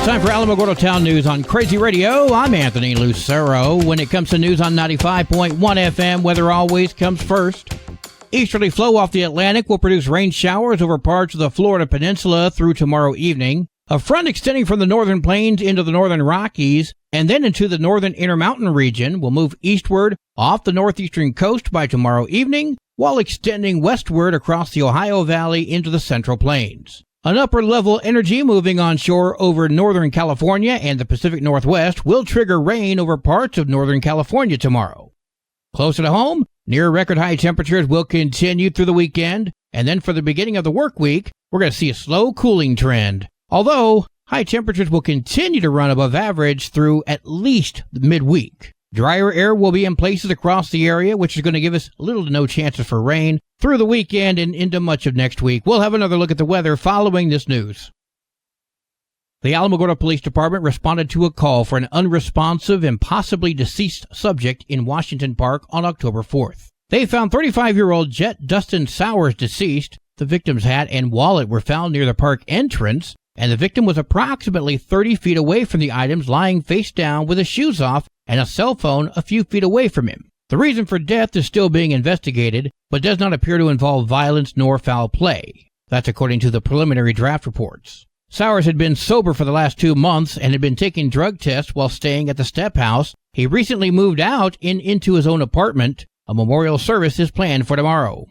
Time for Alamogordo Town News on Crazy Radio. I'm Anthony Lucero. When it comes to news on 95.1 FM, weather always comes first. Easterly flow off the Atlantic will produce rain showers over parts of the Florida Peninsula through tomorrow evening. A front extending from the northern plains into the northern Rockies and then into the northern Intermountain region will move eastward off the northeastern coast by tomorrow evening, while extending westward across the Ohio Valley into the Central Plains. An upper-level energy moving onshore over northern California and the Pacific Northwest will trigger rain over parts of northern California tomorrow. Closer to home, near-record high temperatures will continue through the weekend, and then for the beginning of the work week, we're going to see a slow cooling trend. Although, high temperatures will continue to run above average through at least the midweek. Drier air will be in places across the area, which is going to give us little to no chances for rain through the weekend and into much of next week. We'll have another look at the weather following this news. The Alamogordo Police Department responded to a call for an unresponsive and possibly deceased subject in Washington Park on October 4th. They found 35-year-old Jet Dustin Sowers deceased. The victim's hat and wallet were found near the park entrance, and the victim was approximately 30 feet away from the items, lying face down with his shoes off and a cell phone a few feet away from him. The reason for death is still being investigated, but does not appear to involve violence nor foul play. That's according to the preliminary draft reports. Sowers had been sober for the last 2 months and had been taking drug tests while staying at the Step House. He recently moved out into his own apartment. A memorial service is planned for tomorrow.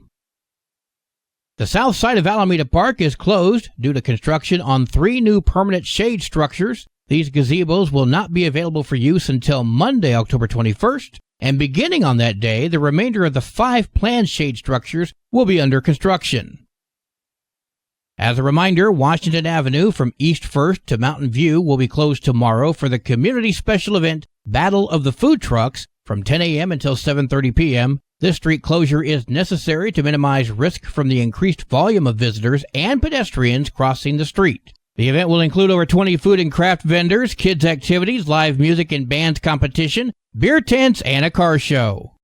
The south side of Alameda Park is closed due to construction on 3 new permanent shade structures. These gazebos will not be available for use until Monday, October 21st, and beginning on that day, the remainder of the 5 planned shade structures will be under construction. As a reminder, Washington Avenue from East First to Mountain View will be closed tomorrow for the community special event Battle of the Food Trucks from 10 a.m. until 7:30 p.m. This street closure is necessary to minimize risk from the increased volume of visitors and pedestrians crossing the street. The event will include over 20 food and craft vendors, kids' activities, live music and band competition, beer tents, and a car show.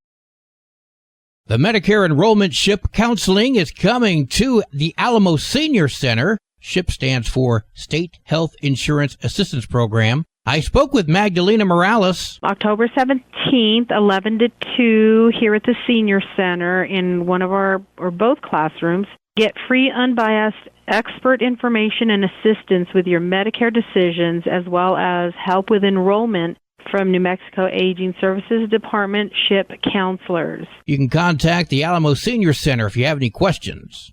The Medicare Enrollment SHIP counseling is coming to the Alamo Senior Center. SHIP stands for State Health Insurance Assistance Program. I spoke with Magdalena Morales. October 17th, 11 to 2, here at the Senior Center in one of our or both classrooms. Get free, unbiased, expert information and assistance with your Medicare decisions, as well as help with enrollment from New Mexico Aging Services Department SHIP counselors. You can contact the Alamo Senior Center if you have any questions.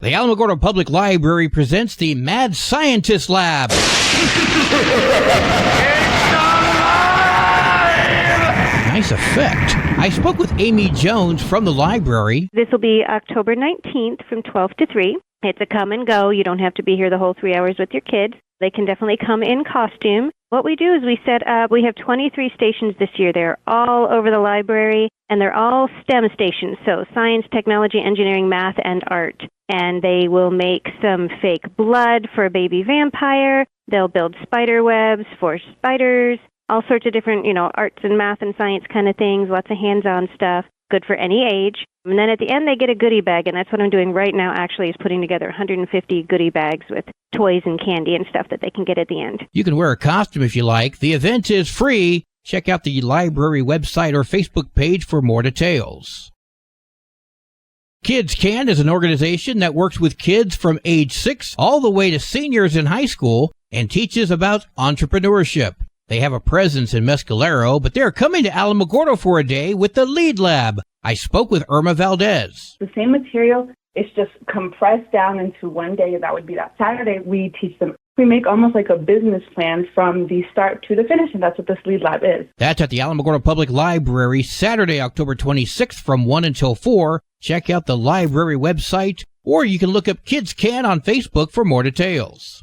The Alamogordo Public Library presents the Mad Scientist Lab. Nice effect. I spoke with Amy Jones from the library. This will be October 19th from 12 to 3. It's a come and go. You don't have to be here the whole 3 hours with your kids. They can definitely come in costume. What we do is we set up, we have 23 stations this year. They're all over the library, and they're all STEM stations, so science, technology, engineering, math, and art. And they will make some fake blood for a baby vampire. They'll build spider webs for spiders, all sorts of different, arts and math and science kind of things, lots of hands-on stuff, good for any age. And then at the end, they get a goodie bag, and that's what I'm doing right now, actually, is putting together 150 goodie bags with toys and candy and stuff that they can get at the end. You can wear a costume if you like. The event is free. Check out the library website or Facebook page for more details. Kids Can is an organization that works with kids from age 6 all the way to seniors in high school and teaches about entrepreneurship. They have a presence in Mescalero, but they're coming to Alamogordo for a day with the Lead Lab. I spoke with Irma Valdez. The same material, it's just compressed down into one day. That would be that Saturday. We teach them. We make almost like a business plan from the start to the finish, and that's what this Lead Lab is. That's at the Alamogordo Public Library, Saturday, October 26th from 1 until 4. Check out the library website, or you can look up Kids Can on Facebook for more details.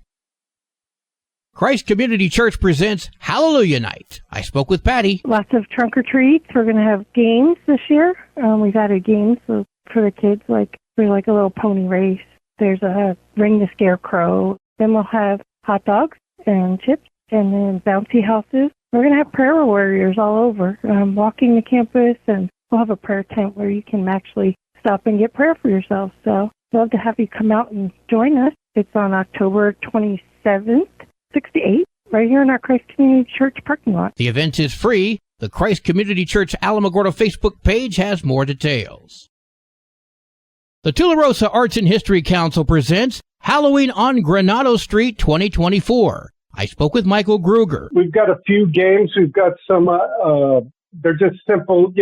Christ Community Church presents Hallelujah Night. I spoke with Patty. Lots of trunk or treats. We're going to have games this year. We've added games for the kids, like a little pony race. There's a Ring the Scarecrow. Then we'll have hot dogs and chips and then bouncy houses. We're going to have prayer warriors all over, walking the campus, and we'll have a prayer tent where you can actually stop and get prayer for yourself. So love to have you come out and join us. It's on October 27th 68, right here in our Christ Community Church parking lot. The event is free. The Christ Community Church Alamogordo Facebook page has more details. The Tularosa Arts and History Council presents Halloween on Granado Street 2024. I spoke with Michael Gruger. We've got a few games. We've got some, they're just simple,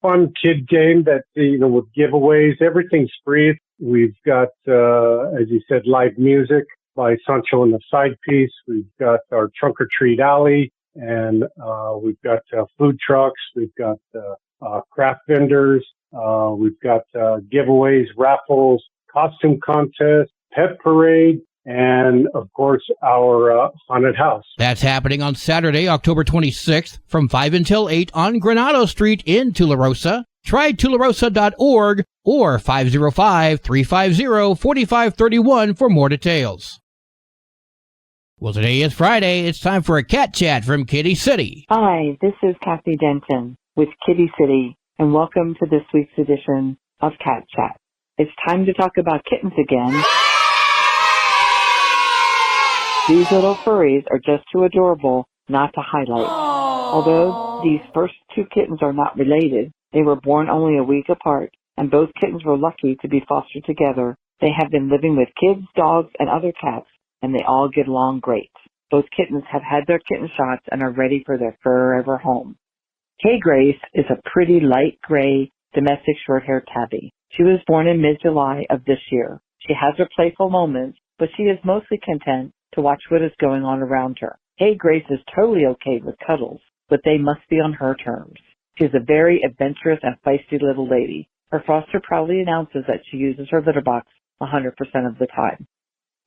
fun kid game that, with giveaways. Everything's free. We've got, as you said, live music by Sancho and the Side Piece. We've got our Trunk or Treat Alley, and we've got food trucks. We've got craft vendors. We've got giveaways, raffles, costume contests, pet parade, and, of course, our haunted house. That's happening on Saturday, October 26th from 5 until 8 on Granado Street in Tularosa. Try tularosa.org or 505-350-4531 for more details. Well, today is Friday. It's time for a cat chat from Kitty City. Hi, this is Kathy Denton with Kitty City, and welcome to this week's edition of Cat Chat. It's time to talk about kittens again. These little furries are just too adorable not to highlight. Although these first two kittens are not related, they were born only a week apart, and both kittens were lucky to be fostered together. They have been living with kids, dogs, and other cats, and they all get along great. Both kittens have had their kitten shots and are ready for their forever home. Kay Grace is a pretty light gray domestic short-haired tabby. She was born in mid-July of this year. She has her playful moments, but she is mostly content to watch what is going on around her. Kay Grace is totally okay with cuddles, but they must be on her terms. She's a very adventurous and feisty little lady. Her foster proudly announces that she uses her litter box 100% of the time.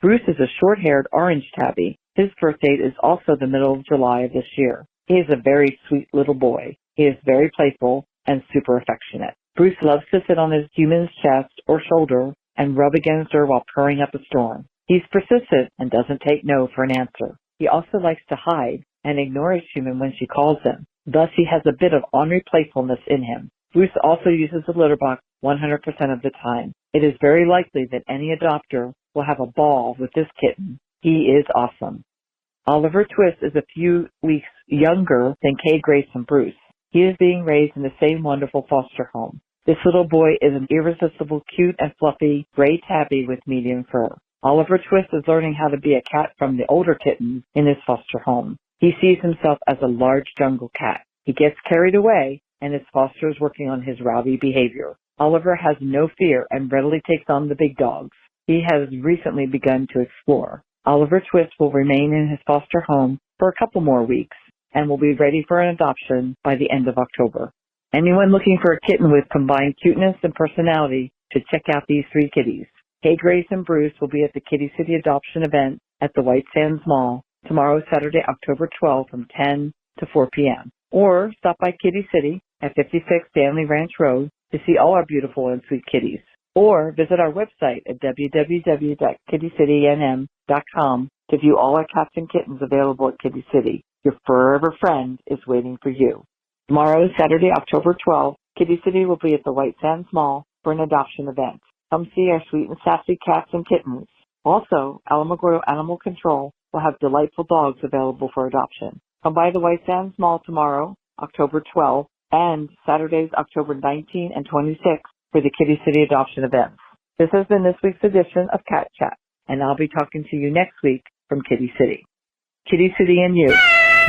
Bruce is a short-haired orange tabby. His birth date is also the middle of July of this year. He is a very sweet little boy. He is very playful and super affectionate. Bruce loves to sit on his human's chest or shoulder and rub against her while purring up a storm. He's persistent and doesn't take no for an answer. He also likes to hide and ignores human when she calls him. Thus, he has a bit of ornery playfulness in him. Bruce also uses the litter box 100% of the time. It is very likely that any adopter will have a ball with this kitten. He is awesome. Oliver Twist is a few weeks younger than Kay Grace and Bruce. He is being raised in the same wonderful foster home. This little boy is an irresistible, cute and fluffy gray tabby with medium fur. Oliver Twist is learning how to be a cat from the older kittens in his foster home. He sees himself as a large jungle cat. He gets carried away, and his foster is working on his rowdy behavior. Oliver has no fear and readily takes on the big dogs. He has recently begun to explore. Oliver Twist will remain in his foster home for a couple more weeks and will be ready for an adoption by the end of October. Anyone looking for a kitten with combined cuteness and personality should check out these three kitties. Kay Grace and Bruce will be at the Kitty City Adoption event at the White Sands Mall tomorrow, Saturday, October 12th from 10 to 4 p.m. Or stop by Kitty City at 56 Stanley Ranch Road to see all our beautiful and sweet kitties. Or visit our website at www.kittycitynm.com to view all our cats and kittens available at Kitty City. Your forever friend is waiting for you. Tomorrow, Saturday, October 12th, Kitty City will be at the White Sands Mall for an adoption event. Come see our sweet and sassy cats and kittens. Also, Alamogordo Animal Control will have delightful dogs available for adoption. Come by the White Sands Mall tomorrow, October 12th, and Saturdays, October 19 and 26 for the Kitty City adoption events. This has been this week's edition of Cat Chat, and I'll be talking to you next week from Kitty City. Kitty City and you,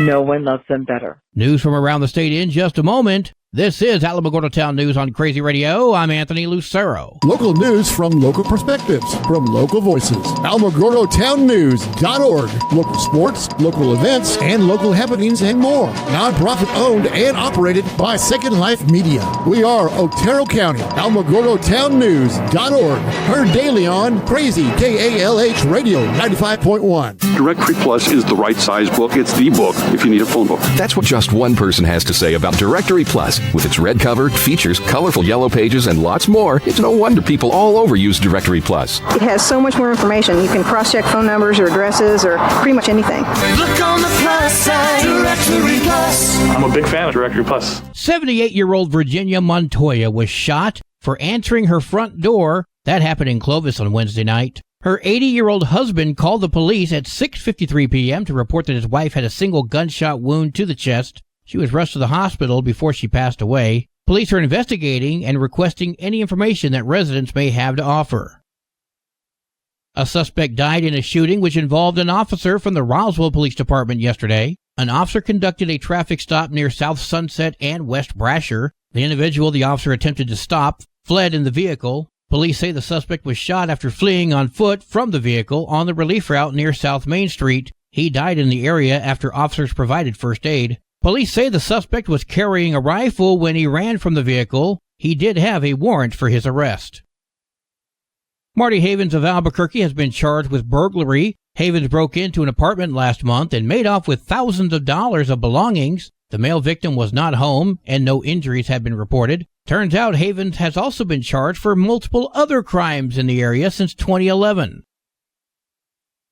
no one loves them better. News from around the state in just a moment. This is Alamogordo Town News on Crazy Radio. I'm Anthony Lucero. Local news from local perspectives, from local voices. AlamogordoTownNews.org. Local sports, local events, and local happenings and more. Nonprofit owned and operated by Second Life Media. We are Otero County. AlamogordoTownNews.org. Heard daily on Crazy KALH Radio 95.1. Directory Plus is the right size book. It's the book if you need a phone book. That's what just one person has to say about Directory Plus. With its red cover, features, colorful yellow pages, and lots more, it's no wonder people all over use Directory Plus. It has so much more information. You can cross-check phone numbers or addresses or pretty much anything. Look on the plus side, Directory Plus. I'm a big fan of Directory Plus. 78-year-old Virginia Montoya was shot for answering her front door. That happened in Clovis on Wednesday night. Her 80-year-old husband called the police at 6:53 p.m. to report that his wife had a single gunshot wound to the chest. She was rushed to the hospital before she passed away. Police are investigating and requesting any information that residents may have to offer. A suspect died in a shooting which involved an officer from the Roswell Police Department yesterday. An officer conducted a traffic stop near South Sunset and West Brasher. The individual the officer attempted to stop fled in the vehicle. Police say the suspect was shot after fleeing on foot from the vehicle on the relief route near South Main Street. He died in the area after officers provided first aid. Police say the suspect was carrying a rifle when he ran from the vehicle. He did have a warrant for his arrest. Marty Havens of Albuquerque has been charged with burglary. Havens broke into an apartment last month and made off with thousands of dollars of belongings. The male victim was not home and no injuries have been reported. Turns out Havens has also been charged for multiple other crimes in the area since 2011.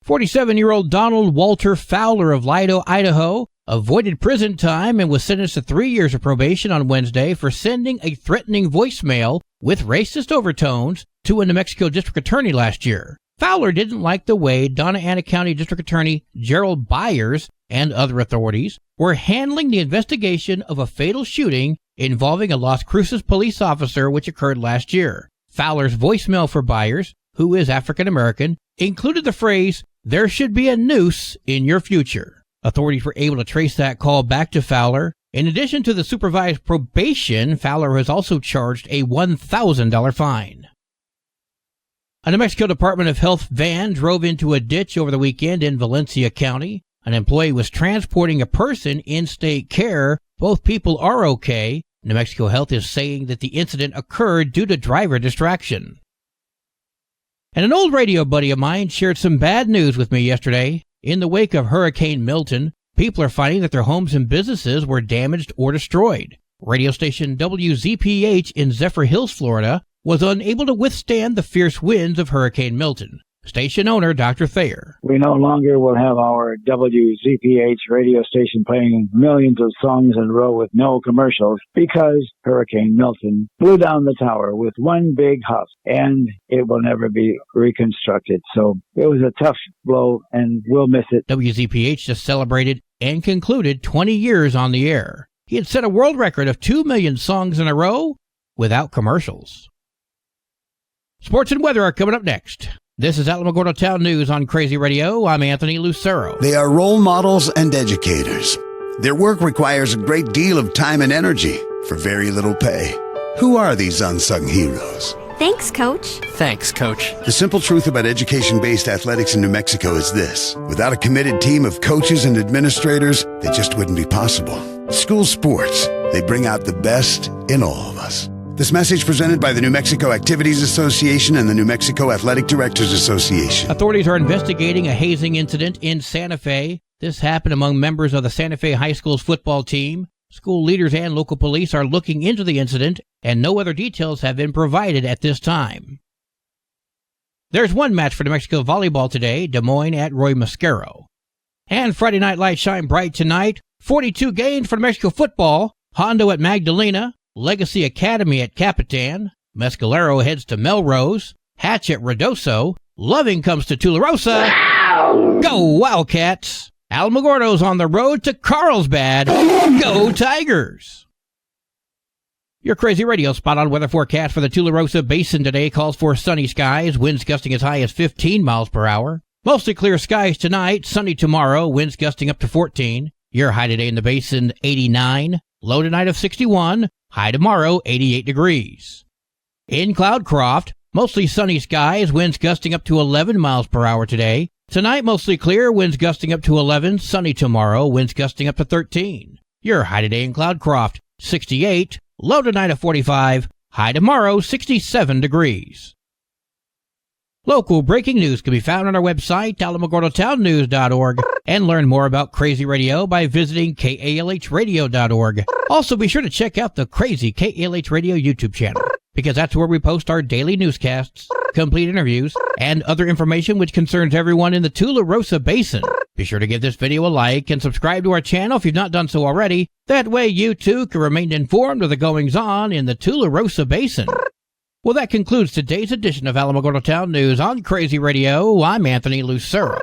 47-year-old Donald Walter Fowler of Lido, Idaho, avoided prison time and was sentenced to 3 years of probation on Wednesday for sending a threatening voicemail with racist overtones to a New Mexico district attorney last year. Fowler didn't like the way Donna Ana County District Attorney Gerald Byers and other authorities were handling the investigation of a fatal shooting involving a Las Cruces police officer which occurred last year. Fowler's voicemail for Byers, who is African American, included the phrase, "There should be a noose in your future." Authorities were able to trace that call back to Fowler. In addition to the supervised probation, Fowler has also charged a $1,000 fine. A New Mexico Department of Health van drove into a ditch over the weekend in Valencia County. An employee was transporting a person in state care. Both people are okay. New Mexico Health is saying that the incident occurred due to driver distraction. And an old radio buddy of mine shared some bad news with me yesterday. In the wake of Hurricane Milton, people are finding that their homes and businesses were damaged or destroyed. Radio station WZPH in Zephyr Hills, Florida, was unable to withstand the fierce winds of Hurricane Milton. Station owner Dr. Thayer. We no longer will have our WZPH radio station playing millions of songs in a row with no commercials because Hurricane Milton blew down the tower with one big huff, and it will never be reconstructed. So it was a tough blow, and we'll miss it. WZPH just celebrated and concluded 20 years on the air. He had set a world record of 2 million songs in a row without commercials. Sports and weather are coming up next. This is Alamogordo Town News on Crazy Radio. I'm Anthony Lucero. They are role models and educators. Their work requires a great deal of time and energy for very little pay. Who are these unsung heroes? Thanks, Coach. Thanks, Coach. The simple truth about education-based athletics in New Mexico is this. Without a committed team of coaches and administrators, they just wouldn't be possible. School sports, they bring out the best in all of us. This message presented by the New Mexico Activities Association and the New Mexico Athletic Directors Association. Authorities are investigating a hazing incident in Santa Fe. This happened among members of the Santa Fe High School's football team. School leaders and local police are looking into the incident, and no other details have been provided at this time. There's one match for New Mexico volleyball today, Des Moines at Roy Mascaro. And Friday Night Lights shine bright tonight. 42 games for New Mexico football. Hondo at Magdalena. Legacy Academy at Capitan. Mescalero heads to Melrose. Hatch at Ruidoso. Loving comes to Tularosa. Wow. Go Wildcats. Alamogordo's on the road to Carlsbad. Go Tigers. Your Crazy Radio spot-on weather forecast for the Tularosa Basin today calls for sunny skies, winds gusting as high as 15 miles per hour. Mostly clear skies tonight, sunny tomorrow, winds gusting up to 14. Your high today in the basin, 89. Low tonight of 61. High tomorrow, 88 degrees. In Cloudcroft, mostly sunny skies, winds gusting up to 11 miles per hour today. Tonight, mostly clear, winds gusting up to 11. Sunny tomorrow, winds gusting up to 13. Your high today in Cloudcroft, 68. Low tonight of 45. High tomorrow, 67 degrees. Local breaking news can be found on our website, alamogordotownnews.org, and learn more about Crazy Radio by visiting kalhradio.org. Also, be sure to check out the Crazy KALH Radio YouTube channel, because that's where we post our daily newscasts, complete interviews, and other information which concerns everyone in the Tularosa Basin. Be sure to give this video a like and subscribe to our channel if you've not done so already. That way you too can remain informed of the goings-on in the Tularosa Basin. Well, that concludes today's edition of Alamogordo Town News on Crazy Radio. I'm Anthony Lucero.